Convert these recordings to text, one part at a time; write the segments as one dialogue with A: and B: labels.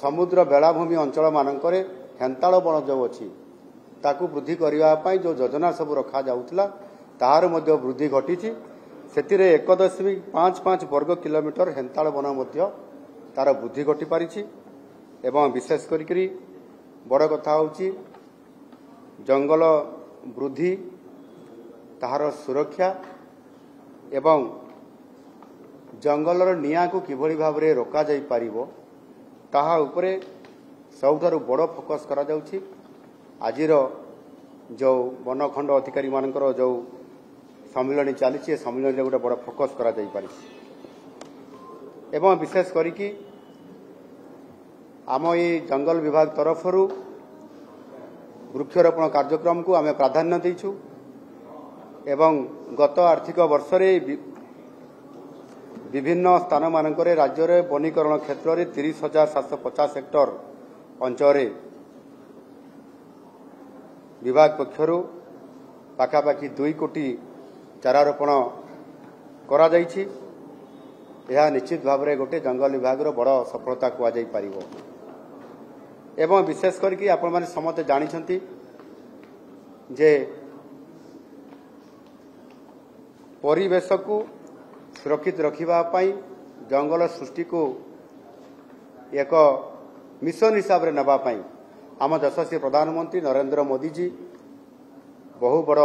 A: समुद्र बेलाभूमि अंचल मानकरे हेन्ताल बण जो अच्छी ताकू वृद्धि करने जो योजना सब रखा जाउतला तार मध्य वृद्धि घटी से 1.55 वर्ग किलोमीटर हेन्ताल बन मध्य तार वृद्धि घटी पारी एवं विशेष करी बड़ कथा होची जंगल वृद्धि ताहार सुरक्षा एवं जंगलर निया को किभली भाव में रोका जाई पारिबो ताहा उपरे सबुठारु बड़ फोकस करा जाउची। आजिर जो वनखंड अधिकारी मानकर जो सम्मिलन चली सम्मिलन गोटे बड़ फोकस करा जाई पारि एवं विशेष करिकी आम ये जंगल विभाग तरफ वृक्षरोपण कार्यक्रम को आम प्राधान्य देइछु एवं गत आर्थिक वर्ष विभिन्न स्थान मानकरे राज्य रे वनीकरण क्षेत्र में 30,750 हेक्टर अंचल विभाग पक्षरु पाखापाखि 2 कोटी चारारोपण करा जाइछि। यह निश्चित भाव में गोटे जंगल विभाग बड़ सफलता कहुई पार एवं विशेष करके आपण माने समस्त जानिछंती जे परिवेश को सुरक्षित रखिबा पई जंगल सृष्टि को एक मिशन हिसाब रे नबा पई आम यशस्वी प्रधानमंत्री नरेंद्र मोदी जी बहु बड़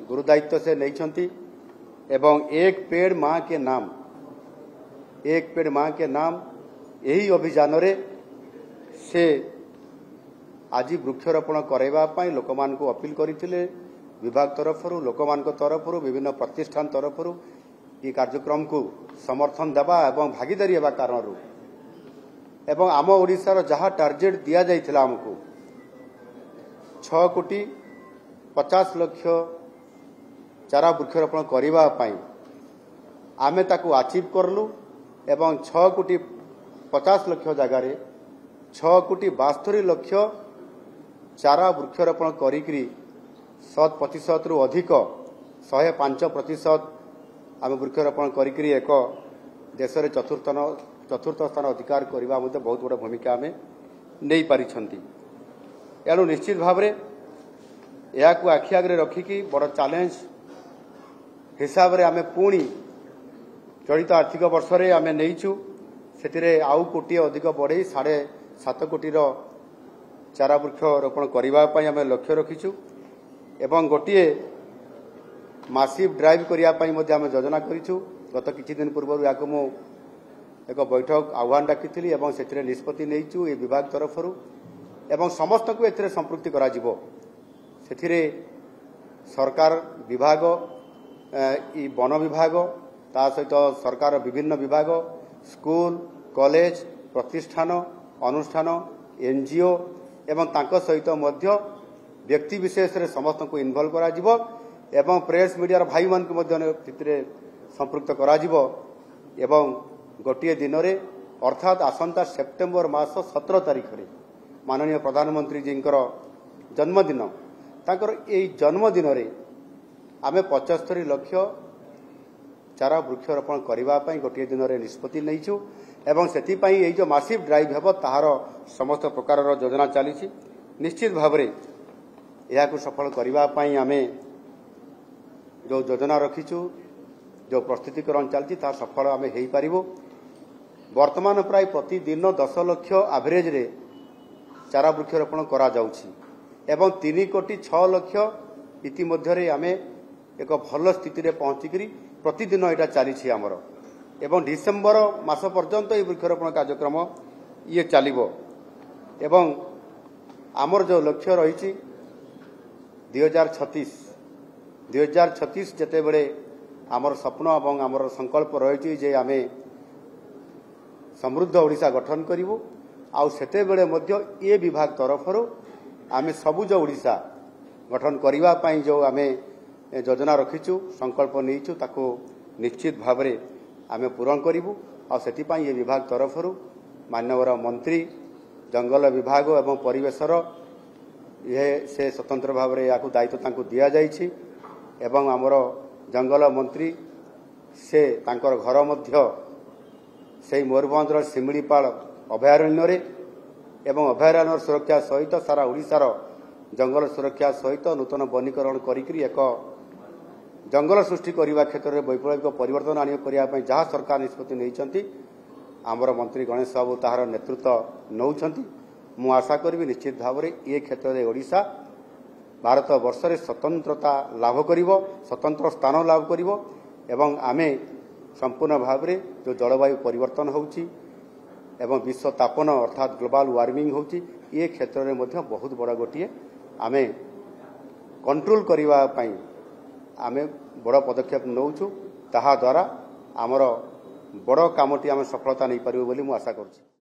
A: गुरुदायित्व से नहीं एवं एक पेड़ माँ के नाम यही अभियान रे से आज वृक्षरोपण करवा लोक मान को अपील करथिले विभाग तरफ लोक विभिन्न प्रतिष्ठान तरफ ये कार्यक्रम को समर्थन देवा एवं भागीदारी हेबा कारण एवं आम ओडिशार जहाँ टार्गेट दिया जाइथिला हमको 6 कोटी 50 लाख चारा वृक्षरोपण करबा पई आमे ताकू अचीव करलु एवं 6 कोटी 50 लाख जगार 6 कोटी 72 लाख चारा वृक्षरोपण करी 100% रु अधिक 105% आम वृक्षरोपण करी एक देश में चतुर्थ स्थान अधिकार करने में बहुत बड़ा भूमिका आम नहीं पारी। एणु निश्चित भाव में यह आखि आगे रखिकी बड़ चैलेंज हिसाब रे आम पुणी चलित आर्थिक वर्ष रे आम नहींचु से आउ कोटी अधिक बढ़े 7.5 कोटीर चारा वृक्ष रोपण करने आम लक्ष्य रखीचु एवं गोटे मासिव ड्राइव करने आम योजना करूँ। गत किछि दिन पूर्व या एक बैठक आह्वान डाकी एवं से निष्पत्ति नहीं ये विभाग तरफ एवं समस्त को एथिरे संपृक्ति करा जिवो सेथिरे सरकार विभाग वन विभाग ता सहित सरकार विभिन्न विभाग स्कूल कॉलेज प्रतिष्ठान अनुष्ठान एनजीओ एवं तांको सहित मध्य व्यक्ति विशेष रे समस्त को इन्वॉल्व करा जिवो एवं प्रेस मीडिया भाई मान को मध्य संपृक्त करा जिवो एवं गोटे दिन रे अर्थात आसंता सेप्टेम्बर मास 17 तारिख रे माननीय प्रधानमंत्री जी जन्मदिन तांकर एई जन्मदिन रे आमे 75 लाख चारा वृक्षरोपण करने गोटे दिन में निष्पत्ति नहीं एवं से जो मासिव ड्राइव हेब ताहार समस्त प्रकार योजना चली निश्चित भाव में यह सफल करने आम जो योजना रखीचु जो प्रस्तुतिकरण चलती सफल आम हो पार वर्तमान प्राय प्रतिदिन 10 लाख एवरेज रे चारा वृक्षरोपण करा जाउछि एवं 3 कोटी 6 लाख इतिमध्य आम एक भल स्थिति पहुंचिकी प्रतिदिन यहाँ चली आमर एवं डिसेम्बर मास पर्यंत ये वृक्षरोपण कार्यक्रम ये चलिबो एवं आमर जो लक्ष्य रही 2036 जेते बड़े आमर स्वप्न और आमर संकल्प रही जे आमे समृद्ध ओडिशा गठन करिवु आउ सेते बेले मध्य ये विभाग तरफ आमे सबुज ओडिशा गठन करिवा पई जो आमे योजना रखीचु संकल्प नहींचु ताको निश्चित भाव में आमे पूरण करिवु आ सेति पई ये विभाग तरफ माननीय मंत्री जंगल विभाग एवं परिवेशर ये से स्वतंत्र भाव में या दायित्व तांको दिया जाइछि एवं आमर जंगल मंत्री से तांकर घर मध्य से मयूरभंजर शिमिलीपाल अभयारण्य एवं अभयारण्य सुरक्षा सहित सारा ओडिशार जंगल सुरक्षा सहित नूतन वनीकरण करी एक जंगल सृष्टि करने क्षेत्र में वैप्लविक परिवर्तन आने जहाँ सरकार निष्पत्ति नहीं आमर मंत्री गणेश बाबू ताहार नेतृत्व नौछंती मु आशा करी निश्चित भाव में ये क्षेत्र में ओडिशा भारत वर्ष में स्वतंत्रता लाभ करिवो स्वतंत्र स्थान लाभ करिवो एवं आमे संपूर्ण भाव में जो जलवायु परिवर्तन होउची एवं विश्व तापन अर्थात ग्लोबल वार्मिंग होउची ये क्षेत्र में बहुत बड़ गोटे आमे कंट्रोल करिवा पई आमे बड़ पदक्षेप नौछु ताहा द्वारा आमर बड़ कामटी आमे सफलता नहीं पारिबो बोली मु आशा करूछी।